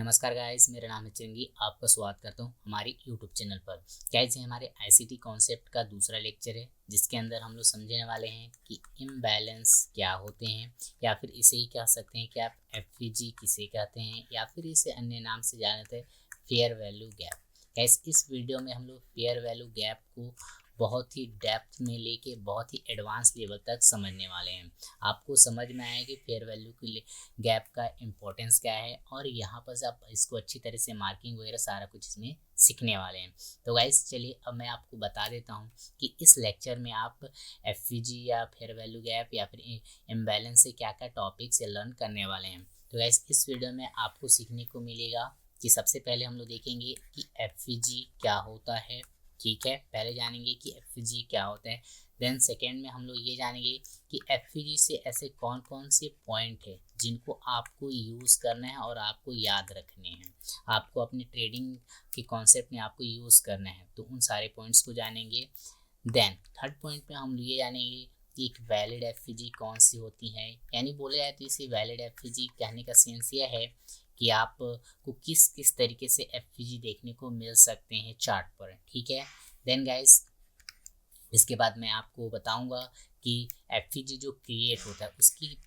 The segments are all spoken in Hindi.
नमस्कार गाइस, मेरा नाम है चिरंगी। आपका स्वागत करता हूँ हमारे यूट्यूब चैनल पर। गाइस, ये हमारे आईसीटी कॉन्सेप्ट का दूसरा लेक्चर है, जिसके अंदर हम लोग समझने वाले हैं कि इम्बैलेंस क्या होते हैं, या फिर इसे ही कह सकते हैं कि आप एफवीजी किसे कहते हैं, या फिर इसे अन्य नाम से जानते हैं फेयर वैल्यू गैप। गाइस, इस वीडियो में हम लोग फेयर वैल्यू गैप को बहुत ही डेप्थ में लेके बहुत ही एडवांस लेवल तक समझने वाले हैं। आपको समझ में आएगा कि फेयर वैल्यू की गैप का इम्पोर्टेंस क्या है, और यहाँ पर से आप इसको अच्छी तरह से मार्किंग वगैरह सारा कुछ इसमें सीखने वाले हैं। तो गाइस चलिए, अब मैं आपको बता देता हूँ कि इस लेक्चर में आप एफवीजी या फेयर वैल्यू गैप या फिर इम्बैलेंस से क्या क्या टॉपिक से लर्न करने वाले हैं। तो गाइस, इस वीडियो में आपको सीखने को मिलेगा कि सबसे पहले हम लोग देखेंगे कि एफवीजी क्या होता है। ठीक है, पहले जानेंगे कि एफवीजी क्या होता है। देन सेकेंड में हम लोग ये जानेंगे कि एफवीजी से ऐसे कौन कौन से पॉइंट है जिनको आपको यूज़ करना है और आपको याद रखने हैं, आपको अपने ट्रेडिंग के कॉन्सेप्ट में आपको यूज़ करना है। तो उन सारे पॉइंट्स को जानेंगे। देन थर्ड पॉइंट में हम ये जानेंगे कि एक वैलिड एफवीजी कौन सी होती है, यानी बोले जाए तो इसे वैलिड एफवीजी कहने का सेंस यह है कि आपको किस किस तरीके से एफवीजी देखने को मिल सकते हैं चार्ट पर। ठीक है। देन गाइस, इसके बाद मैं आपको बताऊंगा कि एफवीजी जो क्रिएट होता है उसकी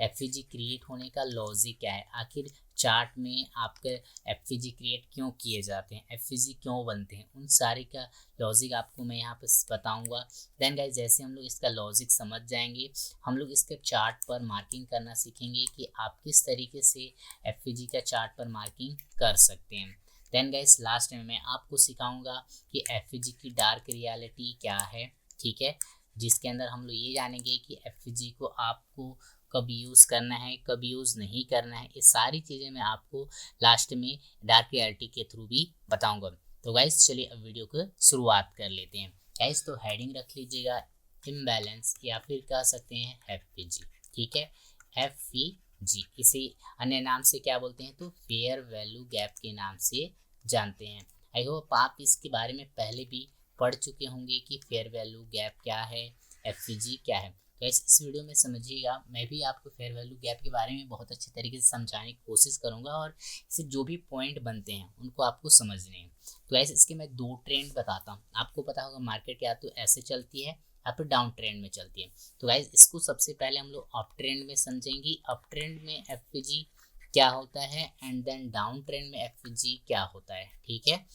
एफवीजी क्रिएट होने का लॉजिक क्या है, आखिर चार्ट में आपके एफवीजी क्रिएट क्यों किए जाते हैं, एफवीजी क्यों बनते हैं, उन सारे का लॉजिक आपको मैं यहाँ पर बताऊंगा। देन गाइस, जैसे हम लोग इसका लॉजिक समझ जाएंगे, हम लोग इसके चार्ट पर मार्किंग करना सीखेंगे कि आप किस तरीके से एफवीजी का चार्ट पर मार्किंग कर सकते हैं। देन गाइस, लास्ट में मैं आपको सिखाऊंगा कि एफवीजी की डार्क रियलिटी क्या है। ठीक है, जिसके अंदर हम लोग ये जानेंगे कि एफवीजी को आपको कब यूज़ करना है, कब यूज़ नहीं करना है। ये सारी चीज़ें मैं आपको लास्ट में डार्क रियलिटी के थ्रू भी बताऊंगा। तो गाइस चलिए अब वीडियो को शुरुआत कर लेते हैं। गाइस, तो हेडिंग रख लीजिएगा इम्बैलेंस, या फिर कह सकते हैं एफवीजी। ठीक है, एफवीजी इसे अन्य नाम से क्या बोलते हैं, तो फेयर वैल्यू गैप के नाम से जानते हैं। आई होप आप इसके बारे में पहले भी पढ़ चुके होंगे कि फेयर वैल्यू गैप क्या है, एफवीजी क्या है। तो इस वीडियो में समझिएगा, मैं भी आपको फेयर वैल्यू गैप के बारे में बहुत अच्छी तरीके से समझाने की कोशिश करूंगा, और इससे जो भी पॉइंट बनते हैं उनको आपको समझने हैं। तो ऐसे इसके मैं दो ट्रेंड बताता हूँ। आपको पता होगा मार्केट या तो ऐसे चलती है या फिर डाउन ट्रेंड में चलती है। तो गाइस, इसको सबसे पहले हम लोग अप ट्रेंड में समझेंगे, अप ट्रेंड में एफवीजी क्या होता है, एंड देन डाउन ट्रेंड में एफवीजी क्या होता है। ठीक है,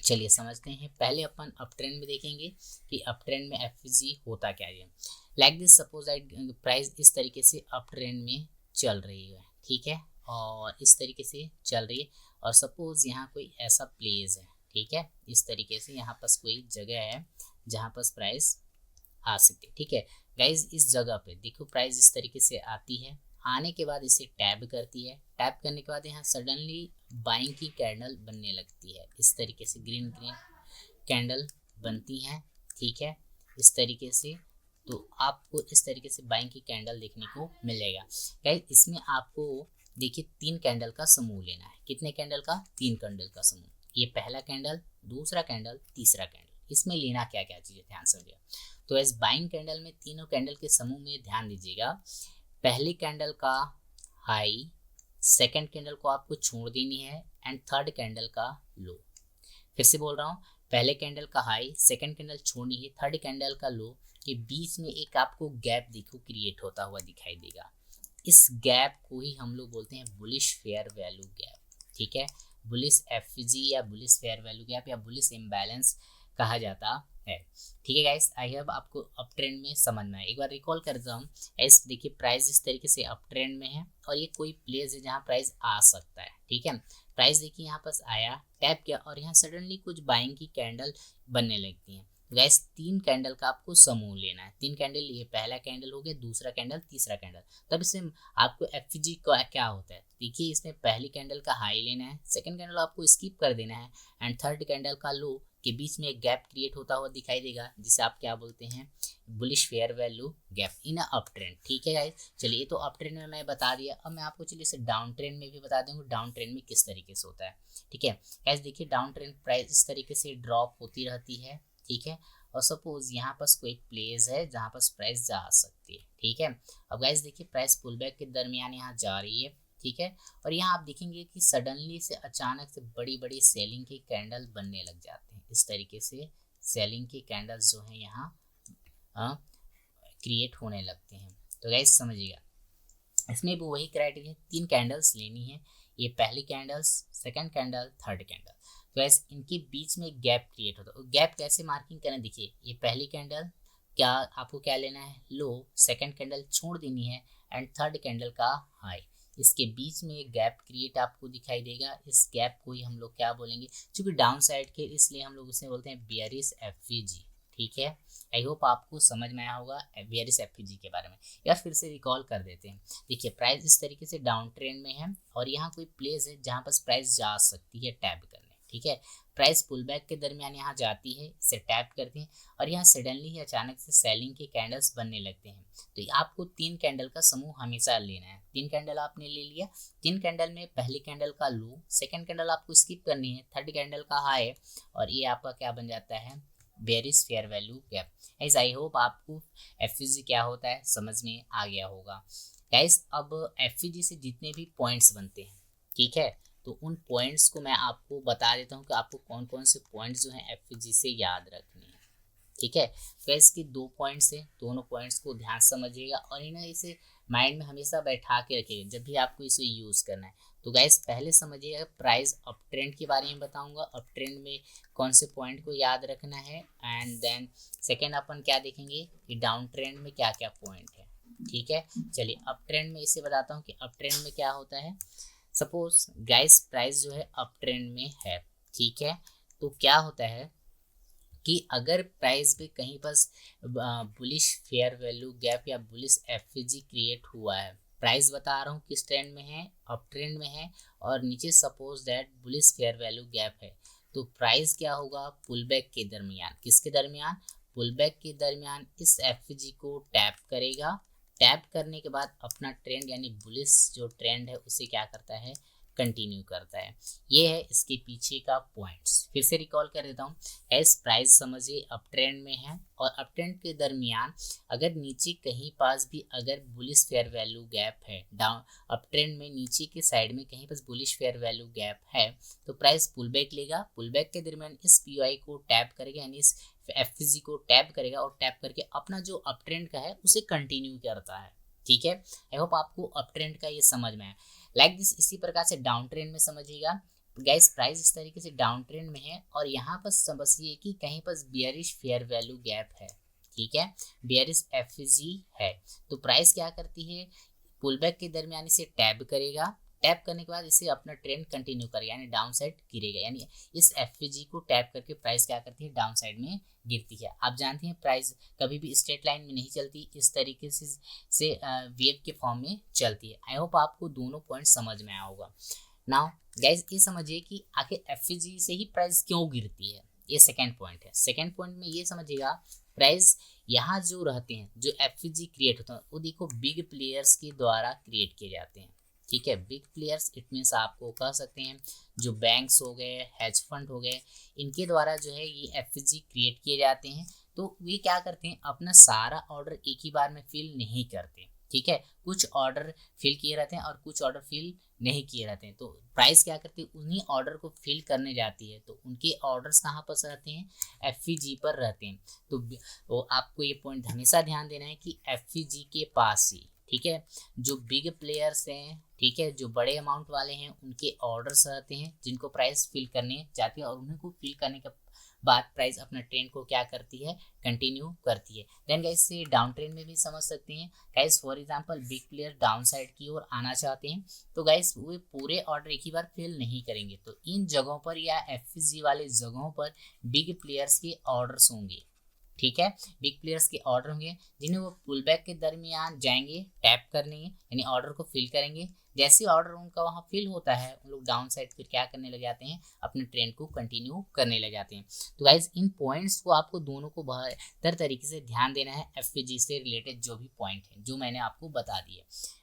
चलिए समझते हैं। पहले अपन अप ट्रेंड में देखेंगे कि अप ट्रेंड में एफवीजी होता क्या है। Like this, suppose I price इस तरीके से अप ट्रेंड में चल रही है। ठीक है, और इस तरीके से चल रही है, और सपोज यहाँ कोई ऐसा प्लेस है। ठीक है, इस तरीके से यहाँ पास कोई जगह है जहाँ पास प्राइस आ सकती है। ठीक है गाइज, इस जगह पे देखो प्राइस इस तरीके से आती है, आने के बाद इसे टैब करती है, टैप करने के बाद यहाँ सडनली बाइंग की कैंडल बनने लगती है। इस तरीके से ग्रीन ग्रीन कैंडल बनती हैं। ठीक है, इस तरीके से, तो आपको इस तरीके से बाइंग की कैंडल देखने को मिलेगा। गाइज, इसमें आपको देखिए 3 कैंडल का समूह लेना है। कितने कैंडल का, 3 कैंडल का समूह। ये पहला कैंडल, दूसरा कैंडल, तीसरा कैंडल। इसमें लेना क्या क्या चीज़ें ध्यान समझिएगा। तो इस बाइंग कैंडल में तीनों कैंडल के समूह में ध्यान दीजिएगा। पहली कैंडल का हाई, सेकंड कैंडल को आपको छोड़ देनी है, एंड थर्ड कैंडल का लो। फिर से बोल रहा हूँ, पहले कैंडल का हाई, सेकंड कैंडल छोड़नी है, थर्ड कैंडल का लो के बीच में एक आपको गैप देखो क्रिएट होता हुआ दिखाई देगा। इस गैप को ही हम लोग बोलते हैं बुलिश फेयर वैल्यू गैप। ठीक है, बुलिश एफवीजी या बुलिश फेयर वैल्यू गैप या बुलिश इम्बैलेंस कहा जाता है। ठीक है गाइस, आई होप आपको अप ट्रेंड में समझना है। एक बार रिकॉल करता हूँ। ऐसे देखिए प्राइस इस तरीके से अप ट्रेंड में है, और ये कोई प्लेस है जहाँ प्राइस आ सकता है। ठीक है, प्राइस देखिए यहाँ पास आया, टैप किया, और यहाँ सडनली कुछ बाइंग की कैंडल बनने लगती हैं। गैस, 3 कैंडल का आपको समूह लेना है। 3 कैंडल, ये पहला कैंडल हो गया, दूसरा कैंडल, तीसरा कैंडल। तब इसमें आपको एफवीजी का क्या होता है, देखिए इसमें पहली कैंडल का हाई लेना है, सेकंड कैंडल आपको स्किप कर देना है, एंड थर्ड कैंडल का लो के बीच में एक गैप क्रिएट होता हुआ दिखाई देगा, जिसे आप क्या बोलते हैं, bullish fair value gap in up trend. ठीक है गाइस, चलिए तो अप ट्रेंड में मैं बता दिया। अब मैं आपको चलिए इसे डाउन ट्रेंड में भी बता दूंगा, डाउन ट्रेंड में किस तरीके से होता है। ठीक है गाइस, देखिए डाउन ट्रेंड प्राइस इस तरीके से ड्रॉप होती रहती है। ठीक है, और सपोज यहाँ पास कोई प्लेस है जहाँ पास प्राइस जा सकती है। ठीक है, अब गाइस देखिए प्राइस पुल बैक के दरमियान यहाँ जा रही है। ठीक है। और यहाँ आप देखेंगे कि सडनली से अचानक से बड़ी बड़ी सेलिंग के कैंडल बनने लग जाते हैं। इस तरीके से सेलिंग के कैंडल्स जो हैं यहाँ क्रिएट होने लगते हैं। तो गाइस समझिएगा, इसमें भी वही क्राइटेरिया, 3 कैंडल्स लेनी है, ये पहली candles, second candle, third candle. तो ऐसे इनके बीच में गैप क्रिएट होता है। गैप कैसे मार्किंग करें, देखिए ये पहली कैंडल क्या आपको क्या लेना है, लो, सेकंड कैंडल छोड़ देनी है एंड थर्ड कैंडल का हाई। इसके बीच में एक गैप क्रिएट आपको दिखाई देगा। इस गैप को ही हम लोग क्या बोलेंगे, क्योंकि डाउन साइड के, इसलिए हम लोग उसे बोलते हैं बेयरिश एफवीजी। ठीक है, आई होप आपको समझ में आया होगा बेयरिश एफवीजी के बारे में। या फिर से रिकॉल कर देते हैं। देखिए प्राइस इस तरीके से डाउन ट्रेंड में है और यहाँ कोई प्लेस है जहाँ पर प्राइस जा सकती है टैप करने। ठीक है, प्राइस पुल बैक के दरमियान यहाँ जाती है, इसे टैप करते हैं और यहाँ सडनली ही अचानक से सेलिंग के कैंडल्स बनने लगते हैं। तो आपको 3 कैंडल का समूह हमेशा लेना है। 3 कैंडल आपने ले लिया, 3 कैंडल में पहली कैंडल का लो, सेकंड कैंडल आपको स्किप करनी है, थर्ड कैंडल का हाई, और ये आपका क्या बन जाता है, bearish fair value gap. Guys I hope आपको एफवीजी क्या होता है समझ में आ गया होगा। गाइस अब एफवीजी से जितने भी पॉइंट्स बनते हैं, ठीक है, तो उन पॉइंट्स को मैं आपको बता देता हूँ कि आपको कौन कौन से पॉइंट्स जो हैं एफवीजी से याद रखने हैं। ठीक है, तो इसके 2 पॉइंट्स हैं, दोनों पॉइंट्स को ध्यान समझिएगा और इन्हें इसे माइंड में हमेशा बैठा के रखिएगा जब भी आपको इसे यूज़ करना है। तो गाइस पहले समझिएगा, प्राइस अप ट्रेंड के बारे में बताऊंगा, अप ट्रेंड में कौन से पॉइंट को याद रखना है, एंड देन सेकेंड अपन क्या देखेंगे कि डाउन ट्रेंड में क्या क्या पॉइंट है। ठीक है, चलिए अप ट्रेंड में इसे बताता हूँ कि अप ट्रेंड में क्या होता है। सपोज गाइस प्राइस जो है अप ट्रेंड में है, ठीक है, तो क्या होता है कि अगर प्राइस पे कहीं पर बुलिश फेयर वैल्यू गैप या बुलिश एफवीजी क्रिएट हुआ है, प्राइस बता रहा हूँ किस ट्रेंड में है, अप ट्रेंड में है, और नीचे suppose that bullish fair value gap है, तो प्राइस क्या होगा, पुल बैक के दरमियान, किसके दरमियान, पुल बैक के दरमियान इस एफवीजी को टैप करेगा। टैप करने के बाद अपना ट्रेंड यानी बुलिश जो ट्रेंड है उसे क्या करता है, कंटिन्यू करता है। ये है इसके पीछे का पॉइंट्स। फिर से रिकॉल कर देता हूँ। एस प्राइस समझिए अप ट्रेंड में है और अप ट्रेंड के दरमियान अगर नीचे कहीं पास भी अगर बुलिश फेयर वैल्यू गैप है, डाउन अप ट्रेंड में नीचे के साइड में कहीं पास बुलिश फेयर वैल्यू गैप है, तो प्राइस पुल बैक लेगा। पुल बैक के दरमियान इस पीओआई को टैप करेगा यानी इस एफवीजी को टैप करेगा और टैप करके अपना जो अप ट्रेंड का है उसे कंटिन्यू करता है। ठीक है, आई होप आपको अप ट्रेंड का ये समझ में आया। लाइक दिस इसी प्रकार से डाउन ट्रेंड में समझिएगा। गाइस प्राइस इस तरीके से डाउन ट्रेंड में है और यहाँ पर समझिए कि कहीं पर बेयरिश फेयर वैल्यू गैप है। ठीक है, बेयरिश एफवीजी है, तो प्राइस क्या करती है, पुल बैक के दरमियान इसे टैप करेगा। टैप करने के बाद इसे अपना ट्रेंड कंटिन्यू करेगा यानी डाउन साइड गिरेगा, यानी इस एफवीजी को टैप करके प्राइस क्या करती है, डाउन साइड में गिरती है। आप जानते हैं प्राइस कभी भी स्ट्रेट लाइन में नहीं चलती, इस तरीके से वेव के फॉर्म में चलती है। आई होप आपको दोनों पॉइंट समझ में आया होगा। नाउ गाइस ये समझिए कि आखिर एफवीजी से ही प्राइस क्यों गिरती है, ये सेकेंड पॉइंट है। सेकेंड पॉइंट में ये समझिएगा, प्राइस यहाँ जो रहते हैं, जो एफवीजी क्रिएट होता है वो देखो बिग प्लेयर्स के द्वारा क्रिएट किए जाते हैं। ठीक है, बिग प्लेयर्स इट मीन्स आपको कह सकते हैं जो बैंक्स हो गए, हेज फंड हो गए, इनके द्वारा जो है ये एफवीजी क्रिएट किए जाते हैं। तो वे क्या करते हैं, अपना सारा ऑर्डर एक ही बार में फिल नहीं करते। ठीक है, कुछ ऑर्डर फिल किए रहते हैं और कुछ ऑर्डर फिल नहीं किए रहते हैं। तो प्राइस क्या करती है, उन्हीं ऑर्डर को फिल करने जाती है। तो उनके ऑर्डर्स कहाँ पर रहते हैं, एफवीजी पर रहते हैं। तो आपको ये पॉइंट हमेशा ध्यान देना है कि एफवीजी के पास ही, ठीक है, जो बिग प्लेयर्स हैं, ठीक है, जो बड़े अमाउंट वाले हैं, उनके ऑर्डर्स रहते हैं जिनको प्राइस फिल करने जाती है और उन्हीं को फिल करने के बाद प्राइस अपना ट्रेंड को क्या करती है, कंटिन्यू करती है। देन गाइस से डाउन ट्रेंड में भी समझ सकते हैं। Guys for example big player down side की ओर आना चाहते हैं, तो गाइस वो पूरे ऑर्डर एक ही बार फिल नहीं करेंगे। तो इन जगहों पर या एफवीजी वाले जगहों पर बिग प्लेयर्स के ऑर्डर्स होंगे। ठीक है, बिग प्लेयर्स के ऑर्डर होंगे जिन्हें वो पुल बैक के दरमियान जाएंगे, टैप कर लेंगे यानी ऑर्डर को फिल करेंगे। जैसे ऑर्डर उनका वहाँ फिल होता है, उन लोग डाउन साइड फिर क्या करने लग जाते हैं, अपने ट्रेंड को कंटिन्यू करने लग जाते हैं। तो गाइज इन पॉइंट्स को आपको दोनों को बेहतर तरीके से ध्यान देना है, एफवीजी से रिलेटेड जो भी पॉइंट है जो मैंने आपको बता दिए।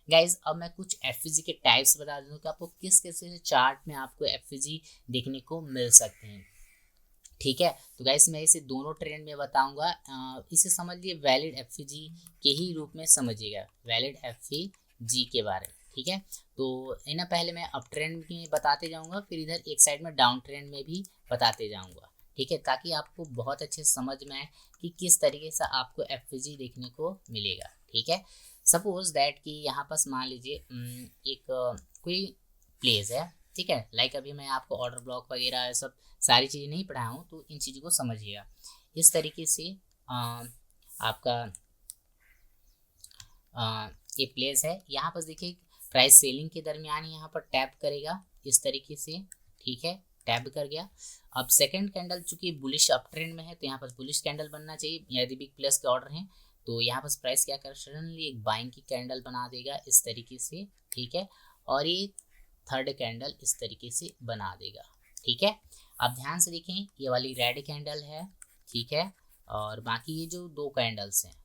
गाइज अब मैं कुछ एफवीजी के टाइप्स बता दूँ कि आपको किस किस चार्ट में आपको एफवीजी देखने को मिल सकते हैं। ठीक है, तो गाइस मैं इसे दोनों ट्रेंड में बताऊंगा। इसे समझ लिए वैलिड एफवीजी के ही रूप में समझिएगा, वैलिड एफवीजी के बारे में। ठीक है। तो इन्हें पहले मैं अप ट्रेंड में बताते जाऊंगा, फिर इधर एक साइड में डाउन ट्रेंड में भी बताते जाऊंगा, ठीक है, ताकि आपको बहुत अच्छे समझ में आए कि किस तरीके से आपको एफवीजी देखने को मिलेगा, ठीक है। सपोज दैट कि यहाँ पर मान लीजिए एक कोई प्लेस है, ठीक है, लाइक अभी मैं आपको ऑर्डर ब्लॉक वगैरह सब सारी चीज़ें नहीं पढ़ाया हूँ, तो इन चीज़ों को समझिएगा। इस तरीके से आपका ये प्लेस है, यहाँ पर देखिए प्राइस सेलिंग के दरमियान यहाँ पर टैप करेगा इस तरीके से, ठीक है, टैप कर गया। अब सेकंड कैंडल चूंकि बुलिश अप ट्रेंड में है, तो यहाँ पर बुलिश कैंडल बनना चाहिए, यदि बिग प्लस के ऑर्डर हैं तो यहाँ पर प्राइस क्या कर सडनली एक बाइंग की कैंडल बना देगा इस तरीके से, ठीक है, और ये थर्ड कैंडल इस तरीके से बना देगा, ठीक है। अब ध्यान से देखें, ये वाली रेड कैंडल है, ठीक है, और बाकी ये जो दो कैंडल्स हैं,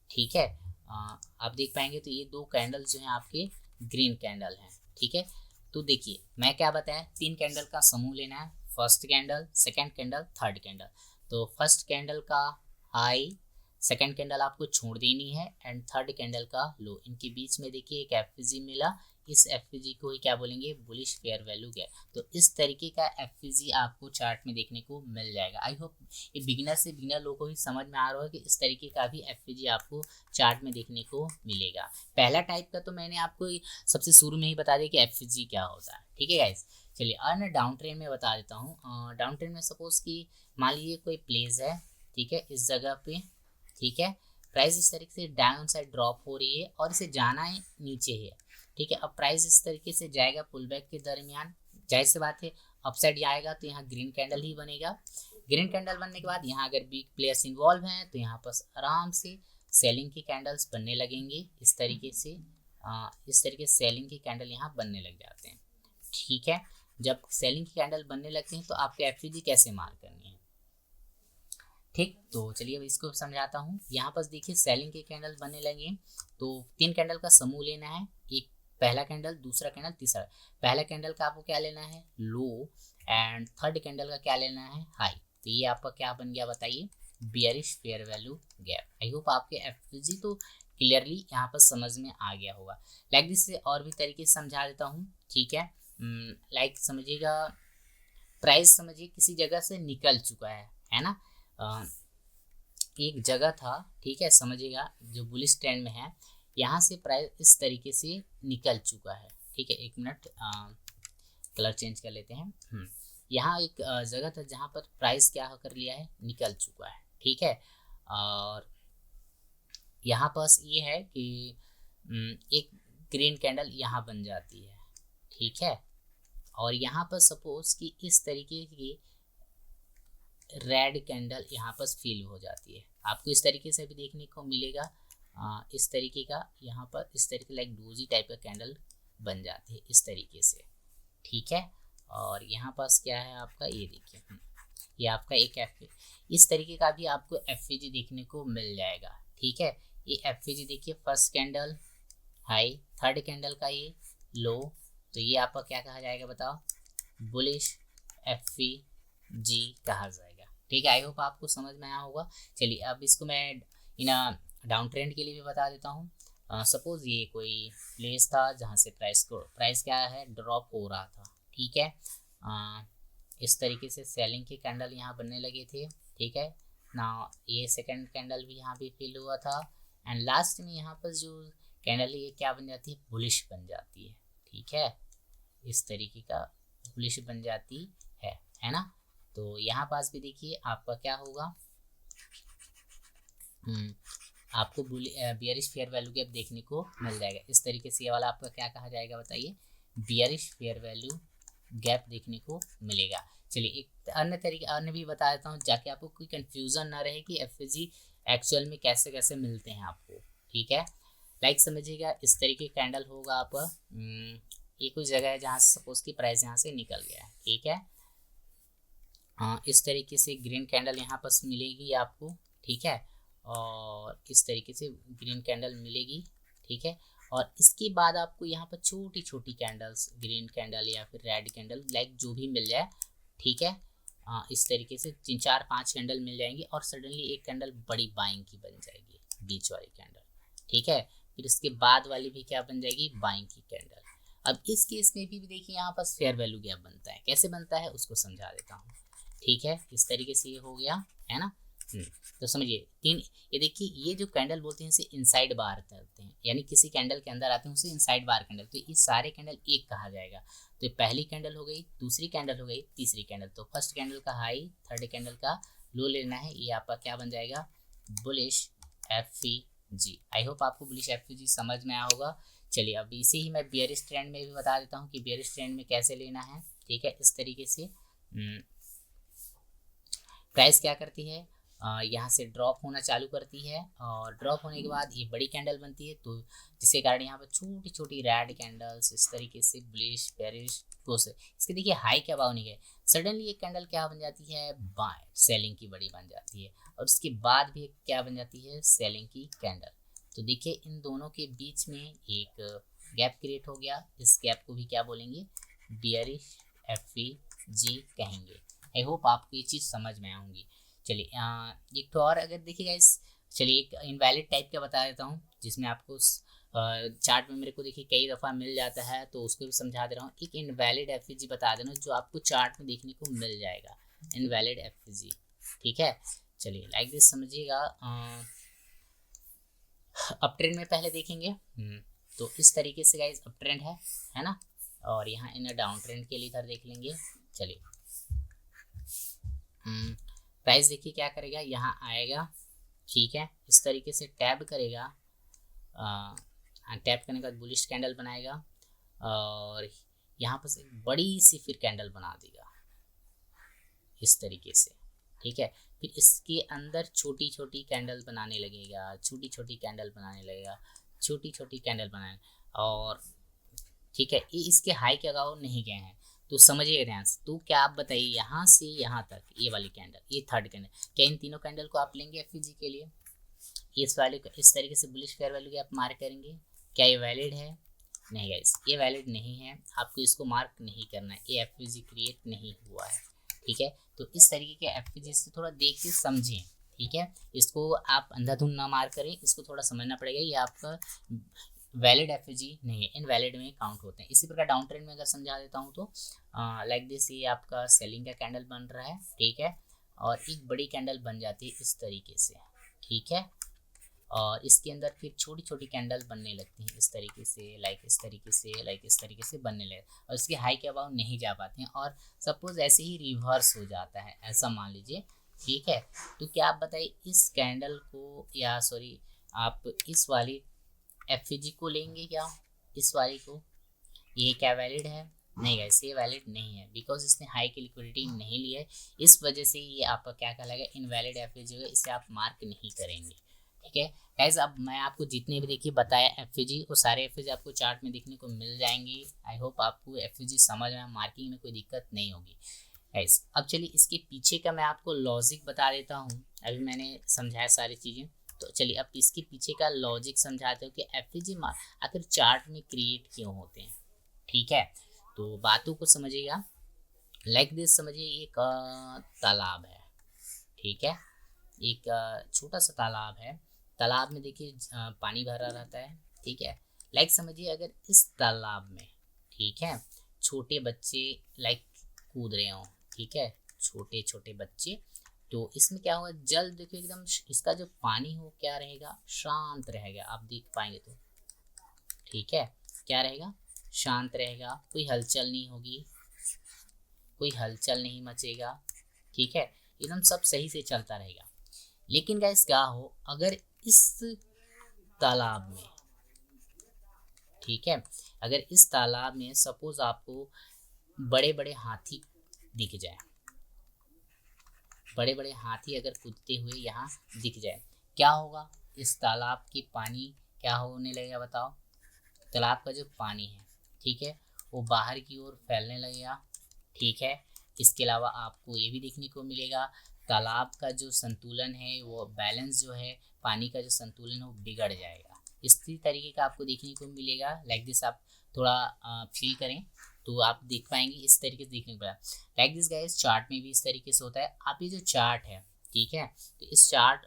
ठीक है, आप देख पाएंगे तो ये दो कैंडल्स जो हैं आपके ग्रीन कैंडल हैं, ठीक है। तो देखिए मैं क्या बताया, 3 कैंडल का समूह लेना है, first candle, second candle, third candle. तो फर्स्ट कैंडल का हाई, सेकंड कैंडल आपको छोड़ देनी है, एंड थर्ड कैंडल का लो। इनके बीच में देखिए एक एफवीजी मिला, इस एफवीजी को ही क्या बोलेंगे, बुलिश फेयर वैल्यू गैप। तो इस तरीके का एफवीजी आपको चार्ट में देखने को मिल जाएगा। आई होप ये बिगिनर से बिगिनर लोगों को भी समझ में आ रहा है कि इस तरीके का भी एफवीजी आपको चार्ट में देखने को मिलेगा। पहला टाइप का तो मैंने आपको सबसे शुरू में ही बता दिया कि एफवीजी क्या होता है, ठीक है गाइस। चलिए और मैं डाउन ट्रेंड में बता देता हूँ। डाउन ट्रेंड में सपोज कि मान लीजिए कोई प्लेस है, ठीक है, इस जगह पे, ठीक है, प्राइस इस तरीके से डाउन साइड ड्रॉप हो रही है और इसे जाना है नीचे है, ठीक है। अब प्राइस इस तरीके से जाएगा पुल बैक के दरमियान, जाहिर सी बात है अपसाइड आएगा तो यहाँ ग्रीन कैंडल ही बनेगा। ग्रीन कैंडल बनने के बाद यहाँ अगर बिग प्लेयर्स इन्वॉल्व हैं तो यहाँ पर आराम से सेलिंग की कैंडल्स बनने लगेंगे इस तरीके से, इस तरीके से सेलिंग की कैंडल यहाँ बनने लग जाते हैं, ठीक है। जब सेलिंग की कैंडल बनने लगते हैं तो आपको एफवीजी कैसे मार्क करनी है, ठीक। तो चलिए अब इसको समझाता हूँ। यहाँ पर देखिए सेलिंग के कैंडल बनने लगे तो 3 कैंडल का समूह लेना है, एक पहला कैंडल, दूसरा कैंडल, तीसरा। पहला कैंडल का आपको क्या लेना है, लो, एंड थर्ड कैंडल का क्या लेना है, हाई। तो ये आपका क्या बन गया बताइए, bearish fair value gap. I hope आपके एफवीजी तो क्लियरली यहाँ पर समझ में आ गया होगा। लाइक दिस से और भी तरीके से समझा देता हूँ, ठीक है। लाइक समझिएगा, प्राइस समझिए किसी जगह से निकल चुका है ना, एक जगह था, ठीक है, समझिएगा जो बुलिश ट्रेंड में है, यहाँ से प्राइस इस तरीके से निकल चुका है, ठीक है। एक मिनट कलर चेंज कर लेते हैं। यहाँ एक जगह था जहाँ पर प्राइस क्या कर लिया है, निकल चुका है, ठीक है। और यहाँ पास ये है कि एक ग्रीन कैंडल यहाँ बन जाती है, ठीक है, और यहाँ पर सपोज कि इस तरीके की रेड कैंडल यहाँ पर फिल हो जाती है, आपको इस तरीके से भी देखने को मिलेगा। इस तरीके का यहाँ पर इस तरीके लाइक डोजी टाइप का कैंडल बन जाती है इस तरीके से, ठीक है। और यहाँ पास क्या है आपका, ये देखिए, ये आपका एक इस तरीके का भी आपको एफवीजी देखने को मिल जाएगा, ठीक है। ये एफवीजी देखिए, first candle high, third candle का ये लो, तो ये आपका क्या कहा जाएगा बताओ, बुलिश एफवीजी कहा जाएगा, ठीक है। आई होप आपको समझ में आया होगा। चलिए अब इसको मैं इन डाउन ट्रेंड के लिए भी बता देता हूँ। सपोज ये कोई प्लेस था जहाँ से प्राइस क्या है, ड्रॉप हो रहा था, ठीक है। इस तरीके से सेलिंग के कैंडल यहाँ बनने लगे थे, ठीक है ना। ये सेकंड कैंडल भी यहाँ भी फिल हुआ था, एंड लास्ट में यहाँ पर जो कैंडल है ये क्या बन जाती है, बुलिश बन जाती है, ठीक है। इस तरीके का बुलिश बन जाती है ना। तो यहाँ पास भी देखिए आपका क्या होगा, आपको बियरिश फेयर वैल्यू गैप देखने को मिल जाएगा इस तरीके से। ये वाला आपका क्या कहा जाएगा बताइए, बियरिश फेयर वैल्यू गैप देखने को मिलेगा। चलिए एक अन्य तरीके अन्य भी बता देता हूँ, जाके आपको कोई कंफ्यूजन ना रहे कि एफवीजी एक्चुअल में कैसे कैसे मिलते हैं आपको, ठीक है। लाइक समझिएगा इस तरीके कैंडल होगा आपका, ये कुछ जगह है जहाँ से सपोज की प्राइस यहाँ से निकल गया है, ठीक है। इस तरीके से ग्रीन कैंडल यहाँ पर मिलेगी आपको, ठीक है, और इस तरीके से ग्रीन कैंडल मिलेगी, ठीक है। और इसके बाद आपको यहाँ पर छोटी छोटी कैंडल्स, ग्रीन कैंडल या फिर रेड कैंडल, लाइक जो भी मिल जाए, ठीक है। इस तरीके से 3 4 5 कैंडल मिल जाएंगी और सडनली एक कैंडल बड़ी बाइंग की बन जाएगी, बीच वाली कैंडल, ठीक है। फिर उसके बाद वाली भी क्या बन जाएगी, बाइंग की कैंडल। अब इस केस में भी देखिए यहाँ पर फेयर वैल्यू गैप बनता है, कैसे बनता है उसको समझा देता हूँ। ठीक है, इस तरीके से ये हो गया है ना। तो समझिए तीन, ये देखिए ये जो कैंडल बोलते हैं इसे इनसाइड बार करते हैं, यानी किसी कैंडल के अंदर आते हैं उसे इनसाइड बार कैंडल, तो ये सारे कैंडल एक कहा जाएगा। तो ये पहली कैंडल हो गई, दूसरी कैंडल हो गई, तीसरी कैंडल। तो फर्स्ट कैंडल का हाई, थर्ड कैंडल का लो लेना है, ये आपका क्या बन जाएगा, बुलिश एफईजी। आई होप आपको बुलिश एफईजी समझ में आया होगा। चलिए अब इसे ही मैं बियरिश ट्रेंड में भी बता देता हूँ कि बियरिश ट्रेंड में कैसे लेना है। ठीक है, इस तरीके से प्राइस क्या करती है, यहाँ से ड्रॉप होना चालू करती है और ड्रॉप होने के बाद ये बड़ी कैंडल बनती है, तो जिसके कारण यहाँ पर छोटी छोटी रेड कैंडल्स इस तरीके से बुलिश बेरिश क्लोज। इसके देखिए हाई क्या भाव नहीं गए, सडनली एक कैंडल क्या बन जाती है, बाय सेलिंग की बड़ी बन जाती है, और उसके बाद भी क्या बन जाती है, सेलिंग की कैंडल। तो देखिए इन दोनों के बीच में एक गैप क्रिएट हो गया, इस गैप को भी क्या बोलेंगे, बियरिश एफईजी कहेंगे। आई होप आपको ये चीज़ समझ में आऊँगी। चलिए एक तो और अगर देखिएगा इस, चलिए एक इनवैलिड टाइप का बता देता हूँ जिसमें आपको चार्ट में मेरे को देखिए कई दफ़ा मिल जाता है, तो उसको भी समझा दे रहा हूँ। एक इनवैलिड एफईजी बता देना जो आपको चार्ट में देखने को मिल जाएगा, इनवैलिड एफईजी। ठीक है, चलिए लाइक दिस समझिएगा। अप ट्रेंड में पहले देखेंगे, तो इस तरीके से गाइस अप ट्रेंड है ना, और यहाँ इन डाउन ट्रेंड के लिए इधर देख लेंगे। चलिए प्राइस देखिए क्या करेगा, यहाँ आएगा, ठीक है, इस तरीके से टैब करेगा, टैप करने के बाद बुलिश कैंडल बनाएगा और यहाँ पर एक बड़ी सी फिर कैंडल बना देगा इस तरीके से। ठीक है, फिर इसके अंदर छोटी छोटी कैंडल बनाने लगेगा, छोटी छोटी कैंडल बनाने लगेगा, छोटी छोटी कैंडल बनाने, और ठीक है ये इसके हाई के अगाव नहीं गए हैं, तो समझिए ध्यान से। तो क्या आप बताइए यहाँ से यहाँ तक ये वाली कैंडल, ये थर्ड कैंडल, क्या इन तीनों कैंडल को आप लेंगे एफईजी के लिए, इस वाले को इस तरीके से बुलिश फेयर वैल्यू के आप मार्क करेंगे, क्या ये वैलिड है, नहीं गाइस ये वैलिड नहीं है, आपको इसको मार्क नहीं करना है, ये एफईजी क्रिएट नहीं हुआ है। ठीक है, तो इस तरीके के एफईजी से थोड़ा देख के समझें। ठीक है, इसको आप अंधाधुंध ना मार्क करें, इसको थोड़ा समझना पड़ेगा, ये आपका वैलिड एफईजी नहीं है, इनवैलिड में काउंट होते हैं। इसी प्रकार डाउन ट्रेंड में अगर समझा देता हूँ तो लाइक दिस, ये आपका सेलिंग का कैंडल बन रहा है, ठीक है, और एक बड़ी कैंडल बन जाती है इस तरीके से। ठीक है, और इसके अंदर फिर छोटी छोटी कैंडल बनने लगती हैं इस तरीके से, लाइक इस तरीके से, लाइक इस तरीके से बनने लगे, और इसके हाई के अबाव नहीं जा पाते हैं, और सपोज ऐसे ही रिवर्स हो जाता है, ऐसा मान लीजिए। ठीक है, तो क्या आप बताइए इस कैंडल को, या सॉरी आप इस वाली एफईजी को लेंगे क्या, इस वाली को, ये क्या वैलिड है, नहीं गाइस ये वैलिड नहीं है, बिकॉज इसने हाई की लिक्विडिटी नहीं ली है, इस वजह से ये आपका क्या कहलाएगा, इनवैलिड एफईजी होगा, इसे आप मार्क नहीं करेंगे। ठीक है गाइस, अब मैं आपको जितने भी देखिए बताया एफईजी, वो सारे एफईजी आपको चार्ट में देखने को मिल जाएंगे। आई होप आपको एफईजी समझ में, मार्किंग में कोई दिक्कत नहीं होगी गाइस। अब चलिए इसके पीछे का मैं आपको लॉजिक बता देता हूँ, अभी मैंने समझाया सारी चीज़ें, तो चलिए अब इसके पीछे का लॉजिक समझाते हो कि एफईजी आखिर चार्ट में क्रिएट क्यों होते हैं। ठीक है, तो बातों को समझिएगा, लाइक दिस समझिए, एक तालाब है, ठीक है, एक छोटा सा तालाब है, तालाब में देखिए पानी भरा रहता है, ठीक है, लाइक समझिए अगर इस तालाब में, ठीक है, छोटे बच्चे लाइक कूद रहे हों, ठीक है, छोटे छोटे बच्चे, तो इसमें क्या होगा, जल देखिए एकदम इसका जो पानी हो क्या रहेगा, शांत रहेगा, आप देख पाएंगे तो, ठीक है, क्या रहेगा, शांत रहेगा, कोई हलचल नहीं होगी, कोई हलचल नहीं मचेगा, ठीक है, एकदम सब सही से चलता रहेगा। लेकिन गाइस क्या हो अगर इस तालाब में, ठीक है, अगर इस तालाब में सपोज आपको बड़े बड़े हाथी दिख जाए, बड़े बड़े हाथी अगर कूदते हुए यहाँ दिख जाए, क्या होगा, इस तालाब की पानी क्या होने लगेगा बताओ, तालाब का जो पानी है, ठीक है, वो बाहर की ओर फैलने लगेगा। ठीक है, इसके अलावा आपको ये भी देखने को मिलेगा, तालाब का जो संतुलन है, वो बैलेंस जो है, पानी का जो संतुलन है वो बिगड़ जाएगा, इसी तरीके का आपको देखने को मिलेगा। लाइक दिस आप थोड़ा फील करें तो आप देख पाएंगे, इस तरीके से देखने को मिलेगा। लाइक दिस गाइस, चार्ट में भी इस तरीके से होता है। आप ये जो चार्ट है, ठीक है, तो इस चार्ट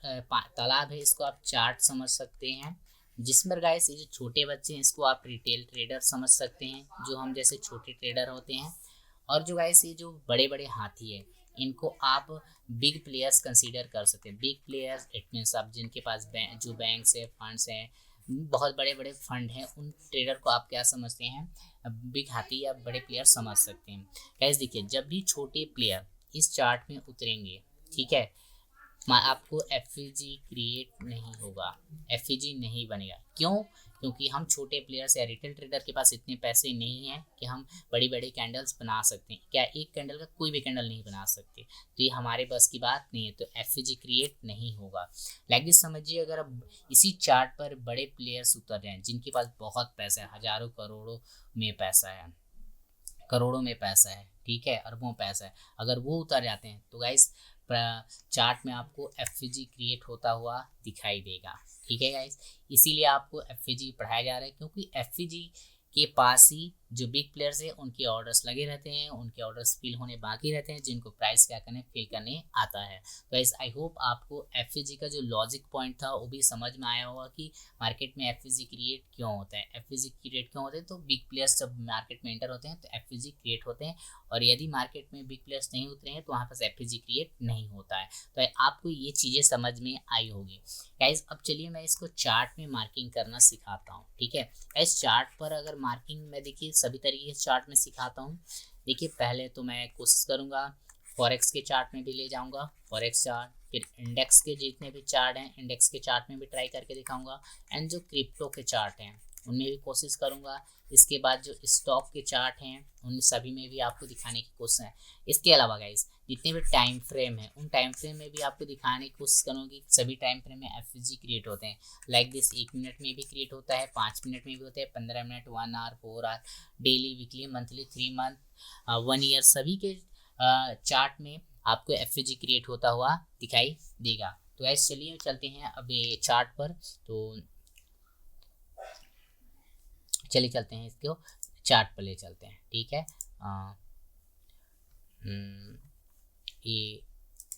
तालाब है, इसको आप चार्ट समझ सकते हैं, जिसमें गाइस ये जो छोटे बच्चे हैं इसको आप रिटेल ट्रेडर समझ सकते हैं, जो हम जैसे छोटे ट्रेडर होते हैं। और जो गाइस ये जो बड़े बड़े हाथी है इनको आप बिग प्लेयर्स कंसीडर कर सकते हैं। बिग प्लेयर्स इट मीन्स आप जिनके पास जो बैंक्स है, फंड्स हैं, बहुत बड़े बड़े फंड हैं, उन ट्रेडर को आप क्या समझते हैं, बिग हाथी या बड़े प्लेयर समझ सकते हैं। गाइस देखिए, जब भी छोटे प्लेयर इस चार्ट में उतरेंगे, ठीक है, आपको एफईजी क्रिएट नहीं होगा, एफईजी नहीं बनेगा। क्यों? क्योंकि हम छोटे प्लेयर्स या रिटेल ट्रेडर के पास इतने पैसे नहीं हैं कि हम बड़ी बड़ी कैंडल्स बना सकते हैं। क्या एक कैंडल का कोई भी कैंडल नहीं बना सकते, तो ये हमारे बस की बात नहीं है, तो एफईजी क्रिएट नहीं होगा। लाइक दिस समझिए, अगर अब इसी चार्ट पर बड़े प्लेयर्स उतर रहे हैं जिनके पास बहुत पैसा है, हजारों करोड़ों में पैसा है, करोड़ों में पैसा है, ठीक है, अरबों पैसा है, अगर वो उतर जाते हैं तो गाइस चार्ट में आपको एफईजी क्रिएट होता हुआ दिखाई देगा। ठीक है गाइस, इसीलिए आपको एफईजी पढ़ाया जा रहा है, क्योंकि एफईजी के पास ही जो बिग प्लेयर्स हैं उनके ऑर्डर्स लगे रहते हैं, उनके ऑर्डर्स फिल होने बाकी रहते हैं, जिनको प्राइस क्या करने फिल करने आता है। तो गाइस आई होप आपको एफईजी का जो लॉजिक पॉइंट था वो भी समझ में आया होगा कि मार्केट में एफईजी क्रिएट क्यों होता है। एफईजी क्रिएट क्यों होते हैं? तो बिग प्लेयर्स जब मार्केट में एंटर होते हैं तो एफईजी क्रिएट होते हैं, और यदि मार्केट में बिग प्लेयर्स नहीं उतरे हैं तो वहाँ पर एफईजी क्रिएट नहीं होता है। तो आपको ये चीज़ें समझ में आई होगी गाइस। अब चलिए मैं इसको चार्ट में मार्किंग करना सिखाता हूँ। ठीक है, इस चार्ट पर अगर मार्किंग में देखिए सभी तरीके से चार्ट में सिखाता हूँ। देखिए, पहले तो मैं कोशिश करूँगा फॉरेक्स के चार्ट में भी ले जाऊँगा, फॉरेक्स चार्ट, फिर इंडेक्स के जितने भी चार्ट हैं इंडेक्स के चार्ट में भी ट्राई करके दिखाऊंगा, एंड जो क्रिप्टो के चार्ट हैं उनमें भी कोशिश करूंगा। इसके बाद जो स्टॉक के चार्ट हैं उन सभी में भी आपको दिखाने की कोशिश है। इसके अलावा गाइस जितने भी टाइम फ्रेम है उन टाइम फ्रेम में भी आपको दिखाने की कोशिश करूँगी। सभी टाइम फ्रेम में एफईजी क्रिएट होते हैं। लाइक दिस 1 मिनट में भी क्रिएट होता है, 5 मिनट में भी होता है, 15 minute, 1 hour, 4 hour, daily, weekly, monthly, 3 month, 1 year, सभी के चार्ट में आपको एफईजी क्रिएट होता हुआ दिखाई देगा। तो गाइस चलिए चलते हैं अब ये चार्ट पर। तो चलिए चलते हैं, इसको चार्ट पर ले चलते हैं। ठीक है, ये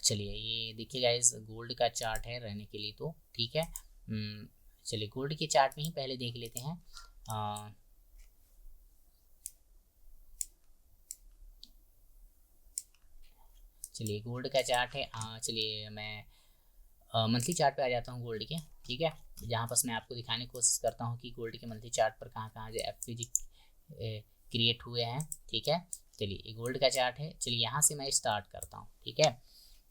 चलिए, ये देखिए गाइस गोल्ड का चार्ट है रहने के लिए, तो ठीक है। चलिए गोल्ड के चार्ट में ही पहले देख लेते हैं। चलिए गोल्ड का चार्ट है। चलिए मैं मंथली चार्ट पे आ जाता हूँ गोल्ड के। ठीक है, जहाँ पर मैं आपको दिखाने की कोशिश करता हूँ कि गोल्ड के मंथली चार्ट पर कहाँ कहाँ जो एफईजी क्रिएट हुए हैं। ठीक है, चलिए ये गोल्ड का चार्ट है। चलिए यहाँ से मैं स्टार्ट करता हूँ। ठीक है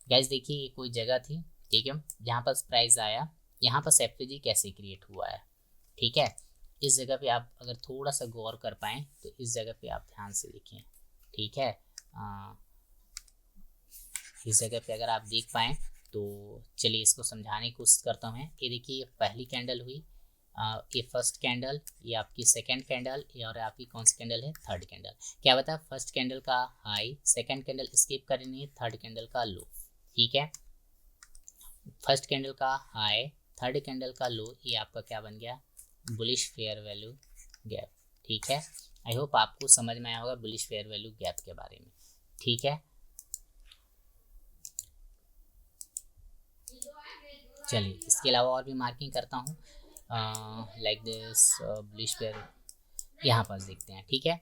गाइस, देखिए ये कोई जगह थी, ठीक है, जहाँ पर प्राइस आया, यहाँ पर एफईजी कैसे क्रिएट हुआ है। ठीक है, इस जगह पे आप अगर थोड़ा सा गौर कर पाएँ तो इस जगह पे आप ध्यान से देखें। ठीक है, इस जगह पे अगर आप देख पाएँ तो चलिए इसको समझाने की कोशिश करता हूँ। ये देखिए ये पहली कैंडल हुई, ये फर्स्ट कैंडल, ये आपकी सेकंड कैंडल, ये और आपकी कौन सी कैंडल है, थर्ड कैंडल। क्या बता, फर्स्ट कैंडल का हाई, सेकंड कैंडल स्किप करनी है, थर्ड कैंडल का लो। ठीक है, फर्स्ट कैंडल का हाई, थर्ड कैंडल का लो, ये आपका क्या बन गया, बुलिश फेयर वैल्यू गैप। ठीक है, आई होप आपको समझ में आया होगा बुलिश फेयर वैल्यू गैप के बारे में। ठीक है, चलिए इसके अलावा और भी मार्किंग करता हूँ लाइक दिस बुलिश फेयर। यहाँ पास देखते हैं। ठीक है,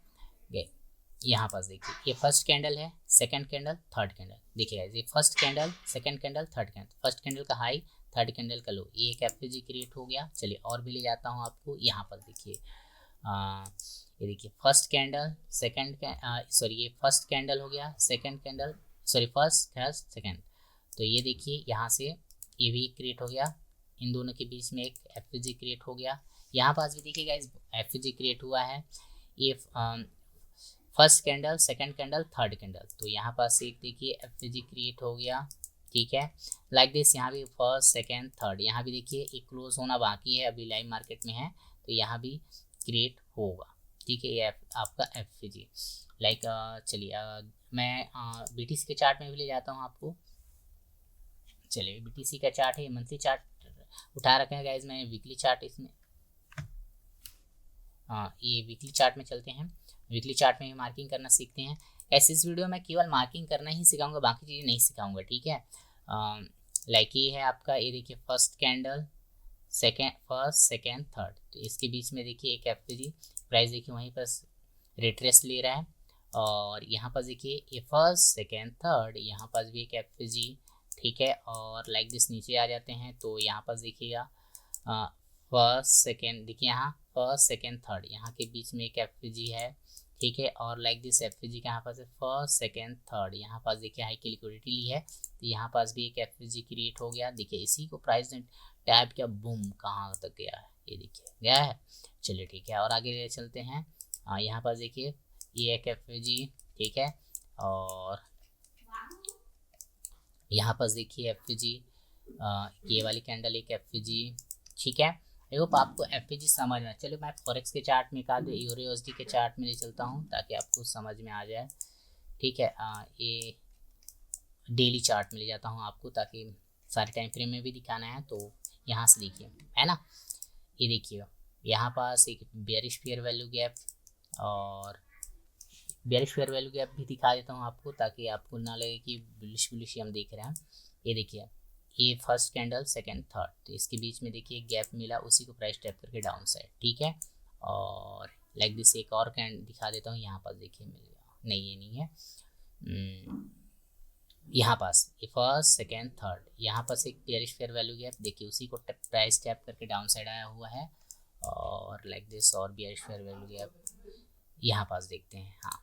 यहाँ पास देखिए ये फर्स्ट कैंडल है, सेकंड कैंडल, थर्ड कैंडल। देखिए ये first candle, second candle, third candle, first candle का हाई, थर्ड कैंडल का लो, ये एक एफईजी क्रिएट हो गया। चलिए और भी ले जाता हूँ आपको। यहाँ पर देखिए ये देखिए फर्स्ट कैंडल, सेकंड सॉरी ये फर्स्ट कैंडल हो गया, सेकंड कैंडल, सॉरी फर्स्ट है सेकंड, तो ये देखिए यहाँ से ये भी क्रिएट हो गया, इन दोनों के बीच में एक एफईजी क्रिएट हो गया। यहाँ पास भी देखिएगा इस एफईजी क्रिएट हुआ है। ये first candle, second candle, third candle, तो यहाँ पास एक देखिए एफईजी क्रिएट हो गया। ठीक है, लाइक दिस यहाँ भी फर्स्ट, सेकंड, थर्ड, यहाँ भी देखिए एक क्लोज होना बाकी है, अभी लाइव मार्केट में है, तो यहाँ भी क्रिएट होगा। ठीक है, ये आपका एफईजी लाइक। चलिए मैं बीटीसी के चार्ट में भी ले जाता हूँ आपको। चलिए बीटीसी का चार्ट है, मंथली चार्ट उठा रखे हैं गाइज, मैं वीकली चार्ट इसमें, ये वीकली चार्ट में चलते हैं। वीकली चार्ट में भी मार्किंग करना सीखते हैं। ऐसे इस वीडियो में केवल मार्किंग करना ही सिखाऊंगा, बाकी चीज़ें नहीं सिखाऊंगा। ठीक है, लाइक ये है आपका, ये देखिए first candle, second, first second third, तो इसके बीच में देखिए एक एफ प्राइस देखिए वहीं पर रिट्रेस ले रहा है। और यहाँ पर देखिए ये फर्स्ट सेकेंड थर्ड, यहाँ पर भी एक एफ, ठीक है। और लाइक दिस नीचे आ जाते हैं तो यहाँ पर देखिएगा फर्स्ट सेकेंड, देखिए यहाँ फर्स्ट सेकेंड थर्ड, यहाँ के बीच में एक एफ है, ठीक है। और लाइक दिस एफ के यहाँ पास फर्स्ट सेकेंड थर्ड, यहाँ पास देखिए हाई की लिक्विडिटी ली है, तो यहाँ पास भी एक एफ क्रिएट हो गया। देखिए इसी को प्राइस ने टैप किया, बूम कहाँ तक गया है, ये देखिए गया है। चलिए ठीक है, और आगे ले चलते हैं। यहाँ पास देखिए ये एक एफ, ठीक है। और यहाँ पास देखिए एफ, ये वाली कैंडल एक एफ, ठीक है। आई होप आपको एफ समझ में। चलो मैं फॉरेक्स के चार्ट में का यूरो यूएसडी के चार्ट में ले चलता हूँ ताकि आपको समझ में आ जाए, ठीक है। ये डेली चार्ट में ले जाता हूँ आपको ताकि सारे टाइम फ्रेम में भी दिखाना है। तो यहाँ से देखिए, है ना, ये देखिए यहाँ पास एक बेयरिश फेयर वैल्यू गैप, और बेयरिश फेयर वैल्यू गैप भी दिखा देता हूँ आपको ताकि आपको ना लगे कि बुलिश हम देख रहे हैं। ये देखिए ये फर्स्ट कैंडल सेकंड थर्ड, तो इसके बीच में देखिए गैप मिला, उसी को प्राइस टैप करके डाउन साइड, ठीक है। और लाइक दिस एक और कैंडल दिखा देता हूँ, यहाँ पास देखिए मिल गया, नहीं ये नहीं है, यहाँ पास ये फर्स्ट सेकेंड थर्ड, यहाँ पास एक बेयरिश फेयर वैल्यू गैप, देखिए उसी को प्राइस टैप करके डाउन साइड आया हुआ है। और लाइक दिस और बेयरिश फेयर वैल्यू गैप यहाँ पास देखते हैं। हाँ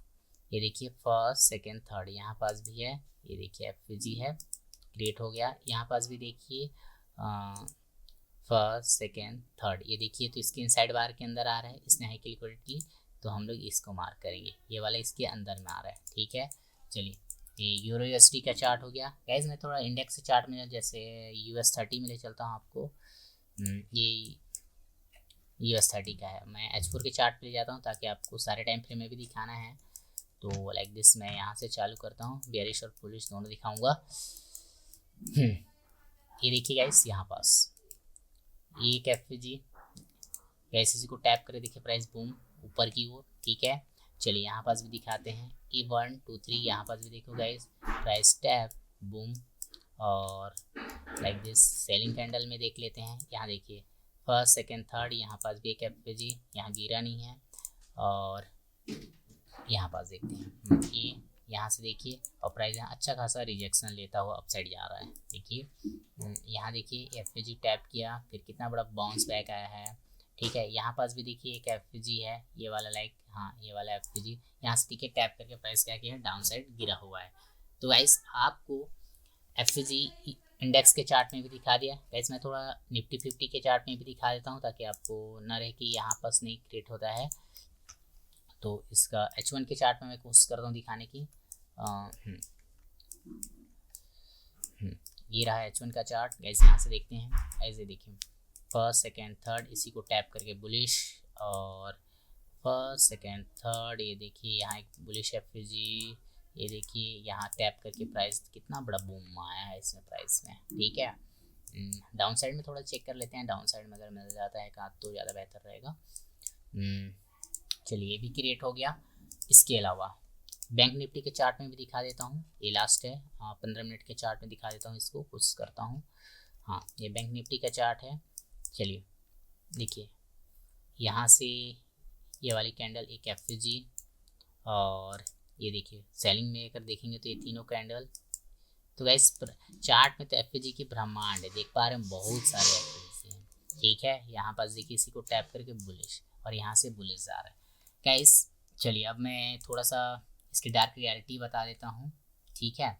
ये देखिए फर्स्ट सेकेंड थर्ड, यहाँ पास भी है, ये देखिए एफ है, क्रिएट हो गया। यहाँ पास भी देखिए फर्स्ट सेकेंड थर्ड, ये देखिए तो इसके इनसाइड बार के अंदर आ रहा है, इसने हाई की लिक्विडिटी, तो हम लोग इसको मार्क करेंगे, ये वाला इसके अंदर में आ रहा है, ठीक है। चलिए ये यूरो यूएसडी का चार्ट हो गया। गाइस मैं थोड़ा इंडेक्स चार्ट में जैसे US30 में ले चलता हूँ आपको। ये US30 का है, मैं H4 के चार्ट पे ले जाता हूँ ताकि आपको सारे टाइम फ्रेम में भी दिखाना है। तो लाइक दिस मैं यहाँ से चालू करता हूँ, बेयरिश और बुलिश दोनों दिखाऊंगा। ये देखिए गाइस यहाँ पास ये एक एफ गाइस, इसी को टैप करे देखिए प्राइस बूम ऊपर की ओर, ठीक है। चलिए यहाँ पास भी दिखाते हैं कि 1 2 3, यहाँ पास भी देखो गाइस प्राइस टैप बूम। और लाइक दिस सेलिंग कैंडल में देख लेते हैं, यहाँ देखिए फर्स्ट सेकेंड थर्ड, यहाँ पास भी एक एफ, यहाँ गिरा नहीं है। और यहाँ पास देखते हैं ये यहाँ से देखिए, और प्राइस यहाँ अच्छा खासा रिजेक्शन लेता हुआ अपसाइड जा रहा है। देखिए यहाँ देखिए एफ टैप किया, फिर कितना बड़ा बाउंस बैक आया है, ठीक है। यहाँ पास भी देखिए एक एफ है, ये वाला लाइक, हाँ ये वाला एफ यहाँ से देखिए टैप करके प्राइस क्या किया है, डाउन साइड गिरा हुआ है। तो गाइस आपको एफ इंडेक्स के चार्ट में भी दिखा दिया। गाइस मैं थोड़ा निफ्टी 50 के चार्ट में भी दिखा देता हूँ ताकि आपको न रहे कि यहाँ पास नहीं क्रिएट होता है। तो इसका H1 के चार्ट में मैं कोशिश करता हूँ दिखाने की। ये रहा H1 का चार्ट। गाइस यहाँ से देखते हैं, ऐसे देखिए फर्स्ट सेकेंड थर्ड, इसी को टैप करके बुलिश, और फर्स्ट सेकेंड थर्ड, ये देखिए यहाँ एक बुलिश एफ, ये देखिए यहाँ टैप करके प्राइस कितना बड़ा बूम आया है इसमें प्राइस में, ठीक है। डाउन साइड में थोड़ा चेक कर लेते हैं, डाउन साइड में अगर मिल जाता है का तो ज़्यादा बेहतर रहेगा। चलिए ये भी क्रिएट हो गया। इसके अलावा बैंक निफ्टी के चार्ट में भी दिखा देता हूँ, ये लास्ट है 15 मिनट के चार्ट में दिखा देता हूँ, इसको कोशिश करता हूँ। हाँ ये बैंक निफ्टी का चार्ट है। चलिए देखिए यहाँ से ये वाली कैंडल एक एफ, और ये देखिए सेलिंग में अगर देखेंगे तो ये तीनों कैंडल, तो गाइस चार्ट में तो एफ की ब्रह्मांड है, देख पा रहे हैं बहुत सारे एफ हैं, ठीक है। यहाँ पास देखिए इसी को टैप करके बुलिश, और यहाँ से बुलिश आ रहा है गाइस। चलिए अब मैं थोड़ा सा इसकी डार्क रियलिटी बता देता हूँ, ठीक है।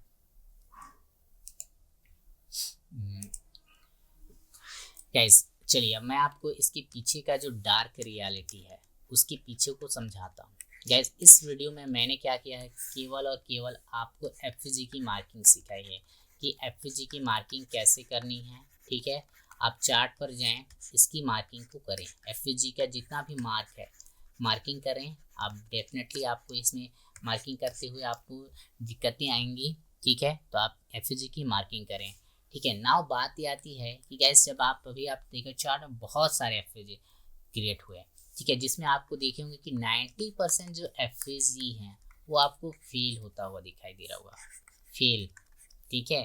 गाइस चलिए अब मैं आपको इसके पीछे का जो डार्क रियलिटी है उसके पीछे को समझाता हूँ। गाइस इस वीडियो में मैंने क्या किया है, केवल और केवल आपको एफ की मार्किंग सिखाई है कि एफ की मार्किंग कैसे करनी है, ठीक है। आप चार्ट पर जाएं, इसकी मार्किंग को करें, एफ का जितना भी मार्क है मार्किंग करें। आप डेफिनेटली आपको इसमें मार्किंग करते हुए आपको दिक्कतें आएंगी, ठीक है। तो आप एफ की मार्किंग करें, ठीक है। नाउ बात ये आती है कि गैस जब आप अभी आप देखो चार्ट में बहुत सारे एफ क्रिएट हुए हैं, ठीक है, जिसमें आपको देखे होंगे कि 90% जो एफ हैं वो आपको फेल होता हुआ दिखाई दे रहा होगा, फेल, ठीक है।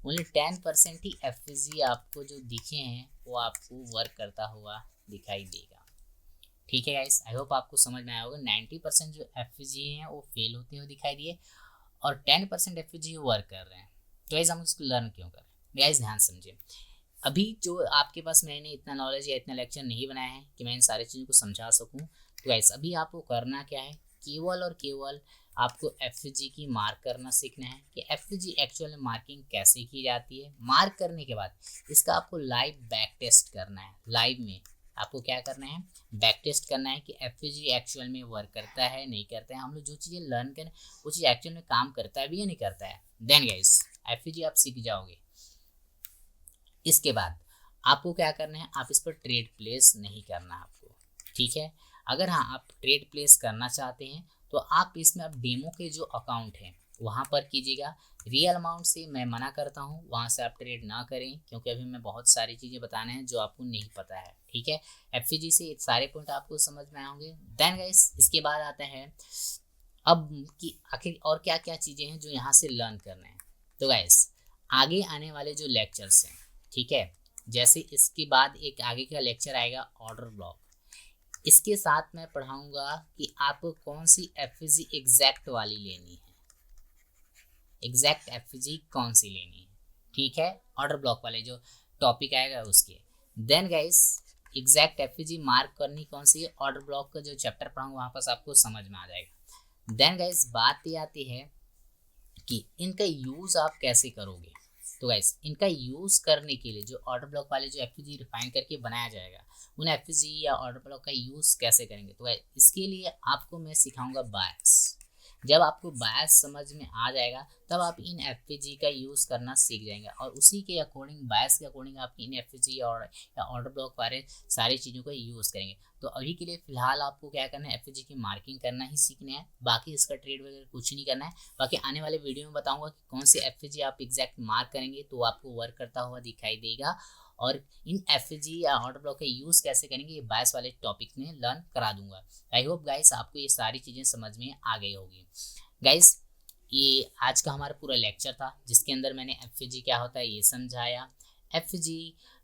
ओनली 10% ही एफ आपको जो दिखे हैं वो आपको वर्क करता हुआ दिखाई देगा। ठीक है गाइस, आई होप आपको समझ में आया होगा। 90% जो एफ हैं वो फेल होते हुए दिखाई दिए और 10% एफ वर्क कर रहे हैं। तो गाइस हम इसको लर्न क्यों कर रहे हैं? गाइस ध्यान समझिए, अभी जो आपके पास मैंने इतना नॉलेज या इतना लेक्चर नहीं बनाया है कि मैं इन सारी चीज़ों को समझा सकूं। तो गाइस अभी आपको करना क्या है, केवल और केवल आपको एफ की मार्क करना सीखना है कि एफ एक्चुअल में मार्किंग कैसे की जाती है। मार्क करने के बाद इसका आपको लाइव बैक टेस्ट करना है। लाइव में आपको क्या करना है, बैक टेस्ट करना है कि एफ एक्चुअल में वर्क करता है नहीं करता है। हम लोग जो चीज़ें लर्न करें वो चीज़ एक्चुअल में काम करता है भी या नहीं करता है। देन गाइस एफ आप सीख जाओगे। इसके बाद आपको क्या करना है, आप इस पर ट्रेड प्लेस नहीं करना आपको। ठीक है, अगर हाँ आप ट्रेड प्लेस करना चाहते हैं तो आप इसमें आप डेमो के जो अकाउंट हैं वहाँ पर कीजिएगा। रियल अमाउंट से मैं मना करता हूँ, वहाँ से आप ट्रेड ना करें क्योंकि अभी मैं बहुत सारी चीज़ें बताने हैं जो आपको नहीं पता है। ठीक है, एफ से सारे पॉइंट आपको समझ में आए होंगे। देन गाइस इसके बाद आता है अब कि आखिर और क्या क्या चीज़ें हैं जो यहाँ से लर्न करना है। तो गाइस आगे आने वाले जो लेक्चर्स हैं, ठीक है, जैसे इसके बाद एक आगे का लेक्चर आएगा ऑर्डर ब्लॉक, इसके साथ मैं पढ़ाऊंगा कि आपको कौन सी एफ एग्जैक्ट वाली लेनी है, एग्जैक्ट एफ कौन सी लेनी है। ठीक है, ऑर्डर ब्लॉक वाले जो टॉपिक आएगा उसके। Then guys exact F mark करनी कौन सी है, ऑर्डर ब्लॉक का जो चैप्टर पढ़ाऊंगा वहाँ पर आपको समझ में आ जाएगा। देन गाइस बात ये आती है कि इनका यूज़ आप कैसे करोगे। तो गाइस इनका यूज़ करने के लिए जो ऑर्डर ब्लॉक वाले जो एफ रिफाइन करके बनाया जाएगा उन एफ या ऑर्डर ब्लॉक का यूज़ कैसे करेंगे। तो गाइस इसके लिए आपको मैं सिखाऊंगा बायस। जब आपको बायस समझ में आ जाएगा तब आप इन एफ का यूज़ करना सीख जाएंगे और उसी के अकॉर्डिंग बायस के अकॉर्डिंग आप इन एफ और या ऑर्डर ब्लॉक वाले सारी चीज़ों का यूज़ करेंगे। तो अभी के लिए फिलहाल आपको क्या करना है, एफ की मार्किंग करना ही सीखना है, बाकी इसका ट्रेड वगैरह कुछ नहीं करना है। बाकी आने वाले वीडियो में बताऊंगा कि कौन से एफ आप एग्जैक्ट मार्क करेंगे तो आपको वर्क करता हुआ दिखाई देगा और इन एफ या ऑर्डर ब्लॉक का यूज़ कैसे करेंगे ये बायस वाले टॉपिक में लर्न करा दूंगा। आई होप गाइस आपको ये सारी चीज़ें समझ में आ गई होगी। गाइस ये आज का हमारा पूरा लेक्चर था जिसके अंदर मैंने एफ क्या होता है ये समझाया, एफ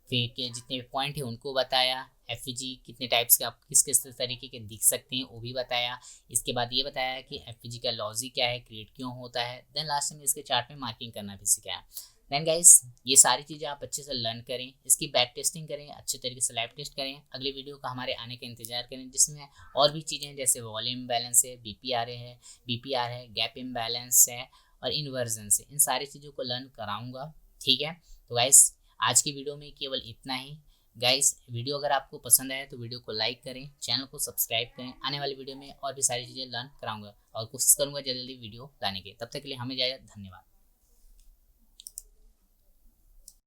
फिर के जितने पॉइंट है उनको बताया, एफ कितने टाइप्स के आप किस किस तरीके के दिख सकते हैं वो भी बताया। इसके बाद ये बताया कि एफ का लॉजिक क्या है, क्रिएट क्यों होता है। देन लास्ट में इसके चार्ट में मार्किंग करना भी सिखाया। देन गाइस ये सारी चीज़ें आप अच्छे से लर्न करें, इसकी बैक टेस्टिंग करें, अच्छे तरीके से लाइव टेस्ट करें। अगले वीडियो का हमारे आने का इंतजार करें जिसमें और भी चीज़ें हैं जैसे वॉल्यूम बैलेंस है, बीपीआर है, गैप इम्बैलेंस है और इन्वर्जन है। इन सारी चीज़ों को लर्न कराऊंगा। ठीक है, तो गाइस आज की वीडियो में केवल इतना ही। गाइस वीडियो अगर आपको पसंद आया तो वीडियो को लाइक करें, चैनल को सब्सक्राइब करें। आने वाली वीडियो में और भी सारी चीज़ें लर्न कराऊंगा और कोशिश करूंगा जल्दी वीडियो लाने की। तब तक के लिए हमें इजाज़त, धन्यवाद।